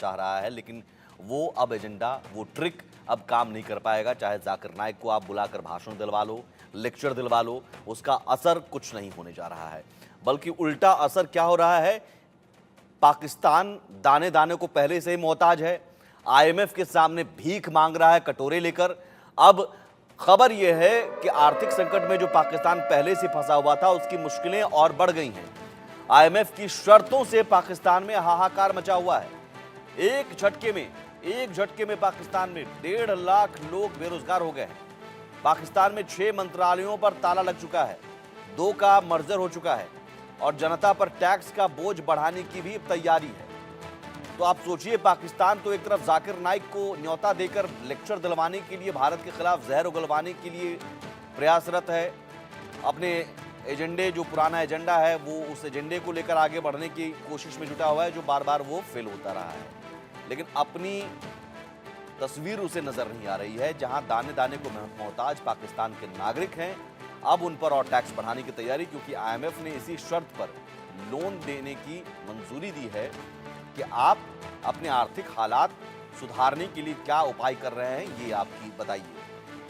चाह रहा है, लेकिन वो अब एजेंडा, वो ट्रिक अब काम नहीं कर पाएगा। चाहे जाकिर नाइक को आप बुलाकर भाषण दिलवा लो, लेक्चर दिलवा लो, उसका असर कुछ नहीं होने जा रहा है। बल्कि उल्टा असर क्या हो रहा है, पाकिस्तान दाने दाने को पहले से ही मोहताज है। आईएमएफ के सामने भीख मांग रहा है कटोरे लेकर। अब खबर यह है कि आर्थिक संकट में जो पाकिस्तान पहले से फंसा हुआ था, उसकी मुश्किलें और बढ़ गई हैं। आईएमएफ की शर्तों से पाकिस्तान में हाहाकार मचा हुआ है। एक झटके में पाकिस्तान में 1.5 लाख लोग बेरोजगार हो गए हैं। पाकिस्तान में 6 मंत्रालयों पर ताला लग चुका है, 2 का मर्जर हो चुका है और जनता पर टैक्स का बोझ बढ़ाने की भी तैयारी है। तो आप सोचिए, पाकिस्तान तो एक तरफ जाकिर नाइक को न्योता देकर लेक्चर दिलवाने के लिए, भारत के खिलाफ जहर उगलवाने के लिए प्रयासरत है। अपने एजेंडे, जो पुराना एजेंडा है, वो उस एजेंडे को लेकर आगे बढ़ने की कोशिश में जुटा हुआ है, जो बार बार वो फेल होता रहा है। लेकिन अपनी तस्वीर उसे नजर नहीं आ रही है। जहां दाने दाने को मोहताज पाकिस्तान के नागरिक हैं, अब उन पर और टैक्स बढ़ाने की तैयारी, क्योंकि आईएमएफ ने इसी शर्त पर लोन देने की मंजूरी दी है कि आप अपने आर्थिक हालात सुधारने के लिए क्या उपाय कर रहे हैं, ये आपकी बताइए।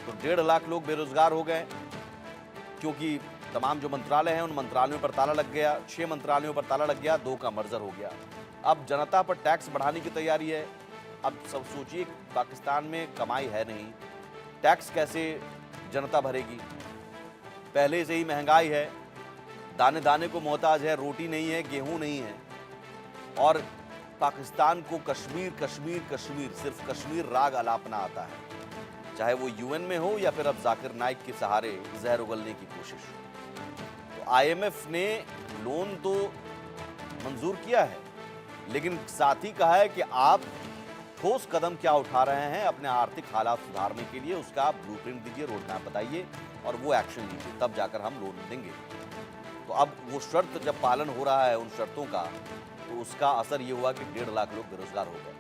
तो 1.5 लाख लोग बेरोजगार हो गए, क्योंकि तमाम जो मंत्रालय हैं उन मंत्रालयों पर ताला लग गया। 6 मंत्रालयों पर ताला लग गया, 2 का मर्जर हो गया। अब जनता पर टैक्स बढ़ाने की तैयारी है। अब सब सोचिए, पाकिस्तान में कमाई है नहीं, टैक्स कैसे जनता भरेगी? पहले से ही महंगाई है, दाने दाने को मोहताज है, रोटी नहीं है, गेहूं नहीं है। और पाकिस्तान को कश्मीर कश्मीर कश्मीर, सिर्फ कश्मीर राग अलापना आता है, चाहे वो यूएन में हो या फिर अब जाकिर नाइक के सहारे जहर उगलने की कोशिश। तो आईएमएफ ने लोन तो मंजूर किया है, लेकिन साथ ही कहा है कि आप ठोस कदम क्या उठा रहे हैं अपने आर्थिक हालात सुधारने के लिए, उसका आप ब्लूप्रिंट दीजिए, रोड मैप बताइए और वो एक्शन लीजिए, तब जाकर हम लोन देंगे। तो अब वो शर्त जब पालन हो रहा है उन शर्तों का, तो उसका असर ये हुआ कि 1.5 लाख लोग बेरोजगार हो गए।